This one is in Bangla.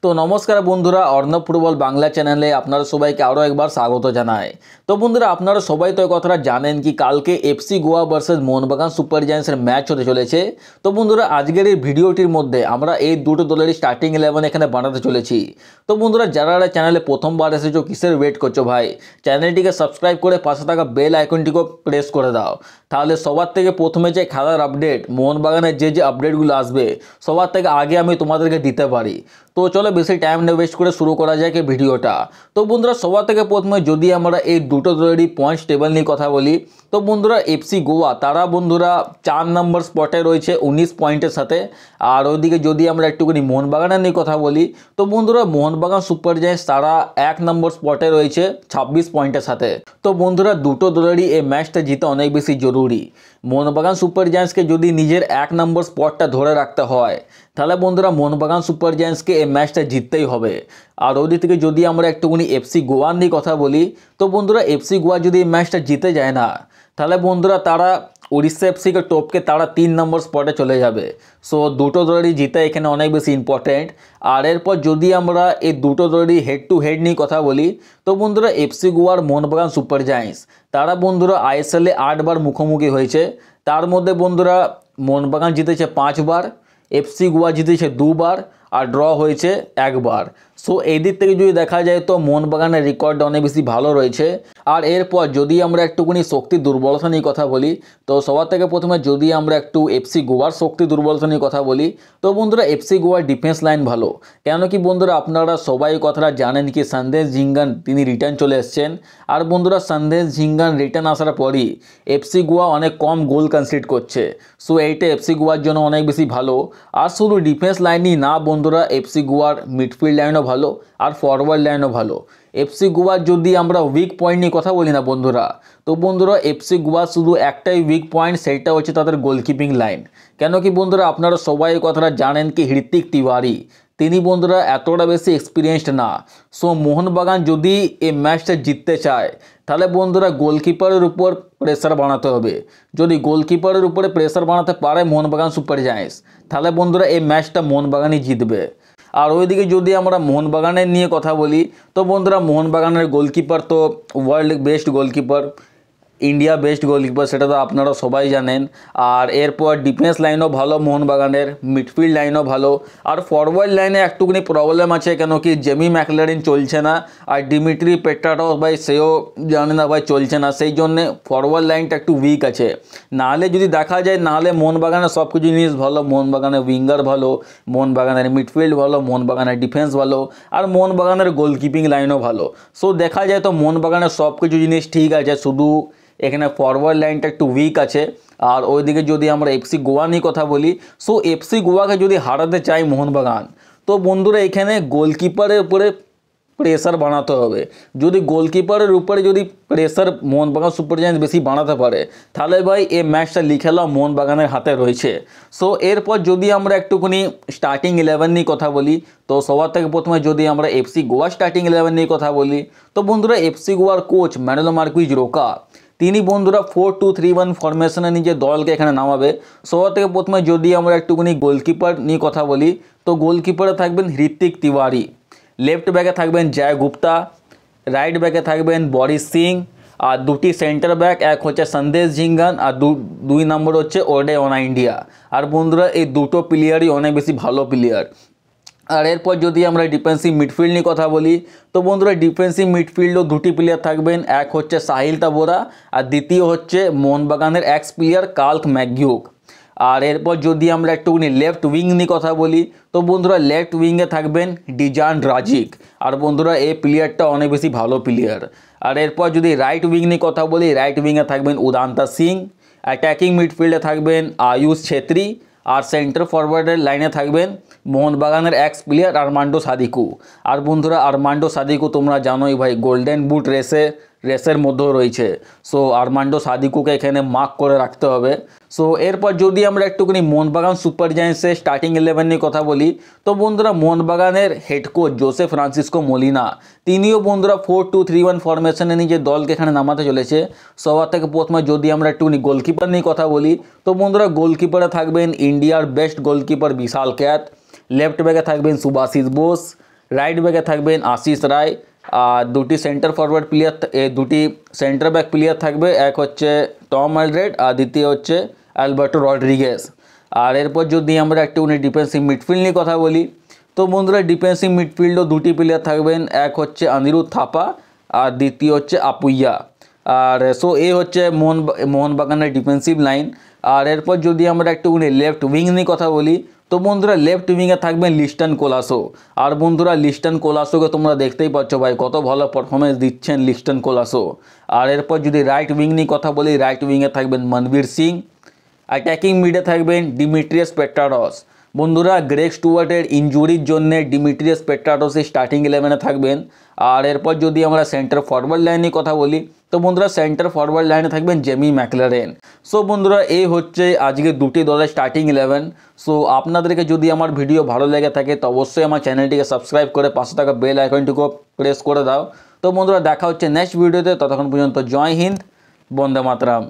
তো নমস্কার বন্ধুরা, অর্ণব ফুটবল বাংলা চ্যানেলে আপনারা সবাইকে আরও একবার স্বাগত জানাই। তো বন্ধুরা, আপনারা সবাই তো এই কথাটা জানেন কি কালকে FC Goa versus Mohun Bagan super জায়ান্টসের ম্যাচ হতে চলেছে। তো বন্ধুরা, আজকের এই ভিডিওটির মধ্যে আমরা এই দুটো দলেরই স্টার্টিং 11 এখানে বানাতে চলেছি। তো বন্ধুরা, যারা চ্যানেলে প্রথমবার এসেছো কিসের ওয়েট করছো ভাই, চ্যানেলটিকে সাবস্ক্রাইব করে পাশে থাকা বেল আইকনটিকেও প্রেস করে দাও, তাহলে সবার থেকে প্রথমে যে খেলার আপডেট, মোহনবাগানের যে আপডেটগুলো আসবে সবার থেকে আগে আমি তোমাদেরকে দিতে পারি। তো চলো বেশি টাইম না ওয়েস্ট করে শুরু করা যায় এই ভিডিওটা। তো বন্ধুরা, সবার থেকে প্রথমে যদি আমরা এই দুটো দলেরই পয়েন্টস টেবিল নিয়ে কথা বলি, তো বন্ধুরা এফসি গোয়া তারা বন্ধুরা 4 নম্বর স্পটে রয়েছে 19 পয়েন্টের সাথে। আর ওইদিকে যদি আমরা একটুখানি মোহনবাগানের নিয়ে কথা বলি, তো বন্ধুরা মোহনবাগান সুপার জায়ান্টস তারা 1 নম্বর স্পটে রয়েছে 26 পয়েন্টের সাথে। তো বন্ধুরা, দুটো দলেরই এই ম্যাচটা জিতে অনেক বেশি জরুরি। মোহনবাগান সুপার জায়ান্টসকে যদি নিজের 1 নম্বর স্পটটা ধরে রাখতে হয়, তাহলে বন্ধুরা মোহনবাগান সুপার জায়ান্টসকে এই ম্যাচটা জিততেই হবে। আর ওদিক থেকে যদি আমরা একটুখানি এফসি গোয়ার নিয়ে কথা বলি, তো বন্ধুরা এফসি গোয়া যদি এই ম্যাচটা জিতে যায় না, তাহলে বন্ধুরা তারা উড়িষ্যা এফসিকে টপকে তারা 3 নম্বর স্পটে চলে যাবে। সো দুটো দলেরই জিতা এখানে অনেক বেশি ইম্পর্টেন্ট। আর এরপর যদি আমরা এই দুটো দলেরই হেড টু হেড নিয়ে কথা বলি, তো বন্ধুরা এফসি গোয়ার মোহনবাগান সুপার জায়ান্টস তারা বন্ধুরা আইএসএলে 8 বার মুখোমুখি হয়েছে। তার মধ্যে বন্ধুরা মোহনবাগান জিতেছে 5 বার, এফসি গোয়া জিতেছে 2 বার, আর ড্র হয়েছে 1 বার। সো এই দিক থেকে যদি দেখা যায় তো মোহনবাগানের রেকর্ড অনেক বেশি ভালো রয়েছে। আর এরপর যদি আমরা একটুখানি শক্তি দুর্বলতা নিয়ে কথা বলি, তো সবার থেকে প্রথমে যদি আমরা একটু এফসি গোয়ার শক্তি দুর্বলতা নিয়ে কথা বলি, তো বন্ধুরা এফসি গোয়ার ডিফেন্স লাইন ভালো। কেন কি বন্ধুরা, আপনারা সবাই কথাটা জানেন কি সন্দেশ ঝিঙ্গান তিনি রিটার্ন চলে এসছেন। আর বন্ধুরা সন্দেশ ঝিঙ্গান রিটার্ন আসার পরই এফসি গোয়া অনেক কম গোল কনসিড করছে। সো এইটা এফসি গোয়ার জন্য অনেক বেশি ভালো। আর শুধু ডিফেন্স লাইনই না বন্ধুরা, এফসি গোয়ার মিডফিল্ড লাইনও ভালো আর ফরওয়ার্ড লাইনও ভালো। এফসি গোয়ার যদি আমরা উইক পয়েন্ট নিয়ে কথা বলি না বন্ধুরা, তো বন্ধুরা এফসি গোয়া শুধু একটাই উইক পয়েন্ট, সেটা হচ্ছে তাদের গোলকিপিং লাইন। কেন কি বন্ধুরা, আপনারা সবাই কথাটা জানেন কি হৃতিক তিওয়ারি তিনি বন্ধুরা এতটা বেশি এক্সপিরিয়েন্সড না। সো মোহনবাগান যদি এই ম্যাচটা জিততে চায়, তাহলে বন্ধুরা গোলকিপারের উপর প্রেসার বানাতে হবে। যদি গোলকিপারের উপরে প্রেসার বানাতে পারে মোহনবাগান সুপার জায়ান্টস, তাহলে বন্ধুরা এই ম্যাচটা মোহনবাগানই জিতবে। আর ওইদিকে যদি আমরা মোহনবাগানের নিয়ে কথা বলি, তো বন্ধুরা মোহনবাগানের গোলকিপার তো world best goalkeeper, India best goalkeeper, সেটা তো আপনারা সবাই জানেন। আর এরপর ডিফেন্স লাইনও ভালো মোহনবাগানের, মিডফিল্ড লাইনও ভালো। আর ফরওয়ার্ড লাইনে একটুখানি প্রবলেম আছে, কেন কি জেমি ম্যাকলারিন চলছে না, আর ডিমিট্রি পেট্রাটস ভাই সেও জানে না ভাই চলছে না, সেই জন্যে ফরওয়ার্ড লাইনটা একটু উইক আছে। নাহলে যদি দেখা যায়, নাহলে মোহনবাগানের সব কিছু জিনিস ভালো, মোহনবাগানের উইঙ্গার ভালো, মোহনবাগানের মিডফিল্ড ভালো, মোহনবাগানের ডিফেন্স ভালো, আর মোহনবাগানের গোলকিপিং লাইনও ভালো। সো দেখা যায় তো মোহনবাগানের সব কিছু জিনিস ঠিক আছে, শুধু এখানে ফরওয়ার্ড লাইনটা একটু উইক আছে। আর ওইদিকে যদি আমরা এফসি গোয়া নিয়ে কথা বলি, সো এফসি গোয়াকে যদি হারাতে চাই মোহনবাগান, তো বন্ধুরা এখানে গোলকিপারের উপরে প্রেসার বানাতে হবে। যদি গোলকিপারের উপরে যদি প্রেসার মোহনবাগান সুপার জায়ান্টস বেশি বানাতে পারে, তাহলে ভাই এই ম্যাচটা লিখে নাও মোহনবাগানের হাতে রয়েছে। সো এরপর যদি আমরা একটুখানি স্টার্টিং 11 নিয়ে কথা বলি, তো সবার থেকে প্রথমে যদি আমরা এফসি গোয়া স্টার্টিং 11 নিয়ে কথা বলি, তো বন্ধুরা এফসি গোয়ার কোচ ম্যানুয়েল মার্কুইজ রোকা তিনি বন্ধুরা 4-2-3-1 ফরমেশনে নিজের দলকে এখানে নামাবে। সবার থেকে প্রথমে যদি আমরা একটুখানি গোলকিপার নিয়ে কথা বলি, তো গোলকিপারে থাকবেন হৃতিক তিওয়ারি, লেফট ব্যাকে থাকবেন জয় গুপ্তা, রাইট ব্যাকে থাকবেন বরিস সিং, আর দুটি সেন্টার ব্যাক, এক হচ্ছে সন্দেশ ঝিঙ্গান আর 2 নম্বর হচ্ছে ওডে অনা ইন্ডিয়া। আর বন্ধুরা এই দুটো প্লেয়ারই অনেক বেশি ভালো প্লেয়ার। আর এরপর যদি আমরা ডিফেন্সিভ মিডফিল্ড নিয়ে কথা বলি, তো বন্ধুরা ডিফেন্সিভ মিডফিল্ডও দুটি প্লেয়ার থাকবেন, এক হচ্ছে সাহিল তাবোরা আর দ্বিতীয় হচ্ছে মোহনবাগানের এক্স প্লেয়ার কার্ল ম্যাকগিউক। আর এরপর যদি আমরা একটুখানি লেফট উইং নিয়ে কথা বলি, তো বন্ধুরা লেফট উইংয়ে থাকবেন ডিজান ড্রাজিক। আর বন্ধুরা এই প্লেয়ারটা অনেক বেশি ভালো প্লেয়ার। আর এরপর যদি রাইট উইং নিয়ে কথা বলি, রাইট উইংয়ে থাকবেন উদান্তা সিং, অ্যাটাকিং মিডফিল্ডে থাকবেন আয়ুষ ছেত্রী, আর সেন্টার ফরওয়ার্ডের লাইনে থাকবেন মোহনবাগানের এক্স প্লেয়ার আরমান্ডো সাদিকু। আর বন্ধুরা আরমান্ডো সাদিকু তোমরা জানোই ভাই গোল্ডেন বুট রেসের মধ্যেও রয়েছে। সো আরমান্ডো সাদিকুকে এখানে মার্ক করে রাখতে হবে। সো এরপর যদি আমরা একটুখানি মোহনবাগান সুপার জায়ান্টসের স্টার্টিং 11 নিয়ে কথা বলি, তো বন্ধুরা মোহনবাগানের head coach Jose Francisco Molina তিনিও বন্ধুরা 4-2-3-1 ফরমেশনে নিজের দলকে এখানে নামাতে চলেছে। সবার থেকে প্রথমে যদি আমরা একটুখানি গোলকিপার নিয়ে কথা বলি, তো বন্ধুরা গোলকিপারে থাকবেন ইন্ডিয়ার বেস্ট গোলকিপার বিশাল ক্যাত, লেফট ব্যাকে থাকবেন সুভাশিস বোস, রাইট ব্যাকে থাকবেন আশিস রায়, আর দুটি সেন্টার ফরওয়ার্ড প্লেয়ার, দুটি সেন্টার ব্যাক প্লেয়ার থাকবে, এক হচ্ছে টম অ্যালড্রেড আর দ্বিতীয় হচ্ছে অ্যালবার্টো রড্রিগেজ। আর এরপর যদি আমরা একটু ডিফেন্সিভ মিডফিল্ড নিয়ে কথা বলি, তো বন্ধুরা ডিফেন্সিভ মিডফিল্ডও দুটি প্লেয়ার থাকবেন, এক হচ্ছে অনিরুদ্ধ থাপা আর দ্বিতীয় হচ্ছে আপুইয়া। আর সো এই হচ্ছে মোহনবাগানের ডিফেন্সিভ লাইন। আর এরপর যদি আমরা একটু লেফট উইং নিয়ে কথা বলি, তো বন্ধুরা লেফট উইংয়ে থাকবেন লিস্টন কোলাসো। আর বন্ধুরা লিস্টন কোলাসোকে তোমরা দেখতেই পাচ্ছ ভাই কত ভালো পারফরমেন্স দিচ্ছেন লিস্টন কোলাসো। আর এরপর যদি রাইট উইং নিয়ে কথা বলি, রাইট উইংয়ে থাকবেন মনবীর সিং, অ্যাটাকিং মিডে থাকবেন ডিমিট্রিয়াস পেট্রাডস। বন্ধুরা গ্রেগ স্টুয়ার্টের ইনজুরির জন্য ডিমিট্রিয়াস পেট্রাডসই স্টার্টিং 11-এ থাকবেন। আর এরপর যদি আমরা সেন্টার ফরওয়ার্ড লাইনে কথা বলি, তো বন্ধুরা সেন্টার ফরওয়ার্ড লাইনে থাকবেন জেমি ম্যাকলারেন। সো বন্ধুরা এই হচ্ছে আজকে দুটি দলের স্টার্টিং 11। সো আপনাদেরকে যদি আমার ভিডিও ভালো লেগে থাকে তো অবশ্যই আমার চ্যানেলটিকে সাবস্ক্রাইব করে পাশে থাকা বেল আইকনটিকে প্রেস করে দাও। তো বন্ধুরা দেখা হচ্ছে নেক্সট ভিডিওতে, ততক্ষণ পর্যন্ত জয় হিন্দ, বন্দে মাতরম।